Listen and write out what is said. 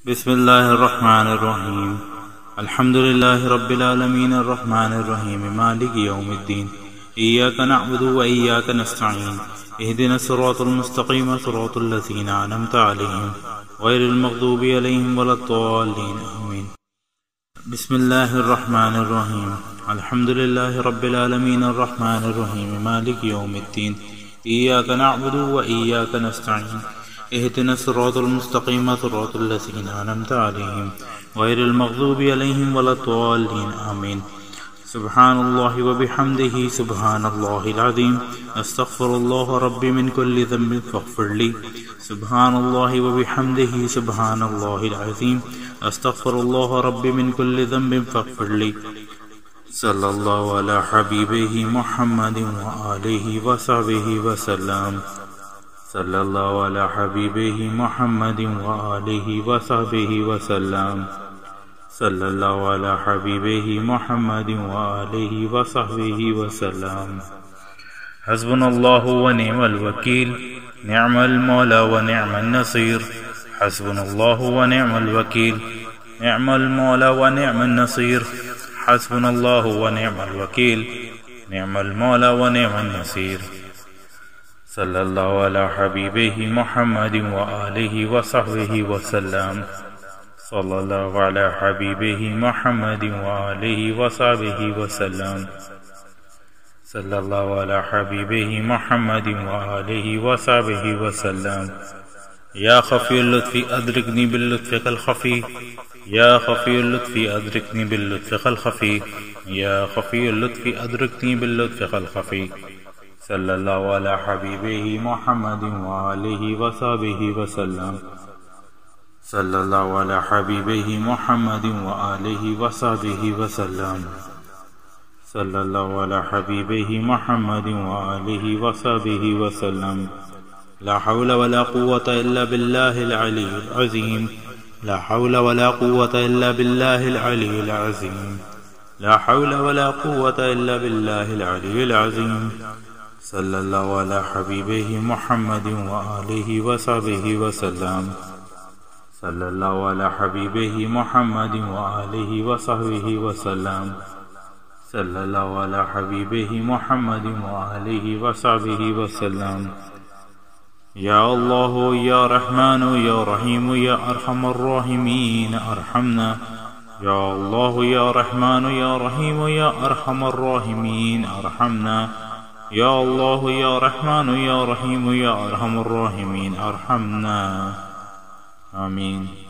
बिस्मिल्लाहिर्रहमानिर्रहीम। अल्हम्दुलिल्लाहि रब्बिल आलमीन अर्रहमानिर्रहीम मालिकि यौमिद्दीन। इय्याका नअबुदु व इय्याका नस्तईन। इहदिनस सिरातल मुस्तकीम सिरातल लज़ीना अनअमता अलैहिम गैरिल मग़दूबि अलैहिम वलद्दाल्लीन आमीन। बिस्मिल्लाहिर्रहमानिर्रहीम। अल्हम्दुलिल्लाहि रब्बिल आलमीन अर्रहमानिर्रहीम मालिकि यौमिद्दीन। इय्याका नअबुदु व इय्याका नस्तईन। इहदिनस सिरातल मुस्तकीम सिरातल लज़ीना अनअमता अलैहिम गैरिल मग़दूबि अलैहिम वलद्दाल्लीन आमीन। सुब्हानल्लाहि व बिहम्दिही सुब्हानल्लाहिल अज़ीम। अस्तग़फिरुल्लाह रब्बी मिन कुल्लि ज़ंबिन फ़ग़फ़िरली। सुब्हानल्लाहि व बिहम्दिही सुब्हानल्लाहिल अज़ीम। अस्तग़फिरुल्लाह रब्बी मिन कुल्लि ज़ंबिन फ़ग़फ़िरली। सल्लल्लाहु अला हबीबिही मुहम्मदिन व आलिहि व सहबिहि व सल्लम। सल्लल्लाहु अला हबीबिही मुहम्मदिन व आलिहि व सहबिहि व सल्लम। सल्लल्लाहु अला हबीबिही मुहम्मदिन व आलिहि व सहबिहि व सल्लम। हस्बुनल्लाहु व निअमल वकील। निअमल मौला व निअमन नसीर। हस्बुनल्लाहु व निअमल वकील। निअमल मौला व निअमन नसीर। हस्बुनल्लाहु व निअमल वकील। निअमल मौला व निअमन नसीर। सल्लल्लाहु अला हबीबिही मुहम्मदिन व आलिहि व सहबिहि व सल्लम। सल्लल्लाहु अला हबीबिही मुहम्मदिन व आलिहि व सहबिहि व सल्लम। सल्लल्लाहु अला हबीबिही मुहम्मदिन व आलिहि व सहबिहि व सल्लम। या खफ़ीयुल लुत्फ़ी अदरिकनी बिल लुत्फ़िकल खफ़ी। या खफ़ीयुल लुत्फ़ी अदरिकनी बिल लुत्फ़िकल खफ़ी। या खफ़ीयुल लुत्फ़ी अदरिकनी बिल लुत्फ़िकल खफ़ी। सल्लल्लाहु अला हबीबिही मुहम्मदिन व आलिहि व सहबिहि व सल्लम। सल्लल्लाहु अला हबीबिही मुहम्मदिन व आलिहि व सहबिहि व सल्लम। सल्लल्लाहु अला हबीबिही मुहम्मदिन व आलिहि व सहबिहि व सल्लम। ला हौला वला कुव्वता इल्ला बिल्लाहिल अलीय्यिल अज़ीम। ला हौला वला कुव्वता इल्ला बिल्लाहिल अलीय्यिल अज़ीम। ला हौला वला कुव्वता इल्ला बिल्लाहिल अलीय्यिल अज़ीम। सल्लल्लाहु अला हबीबिही मुहम्मदिन व आलिहि व सहबिहि व सल्लम। सल्लल्लाहु अला हबीबिही मुहम्मदिन व आलिहि व सहबिहि व सल्लम। सल्लल्लाहु अला हबीबिही मुहम्मदिन व आलिहि व सहबिहि व सल्लम। या अल्लाह या रहमान या रहीम या अरहमर राहिमीन अरहमना। या अल्लाह या रहमान या रहीम या अरहमर राहिमीन अरहमना। या अल्लाह या रहमान या रहीम या अरहमर राहिमीन अरहमना। आमीन।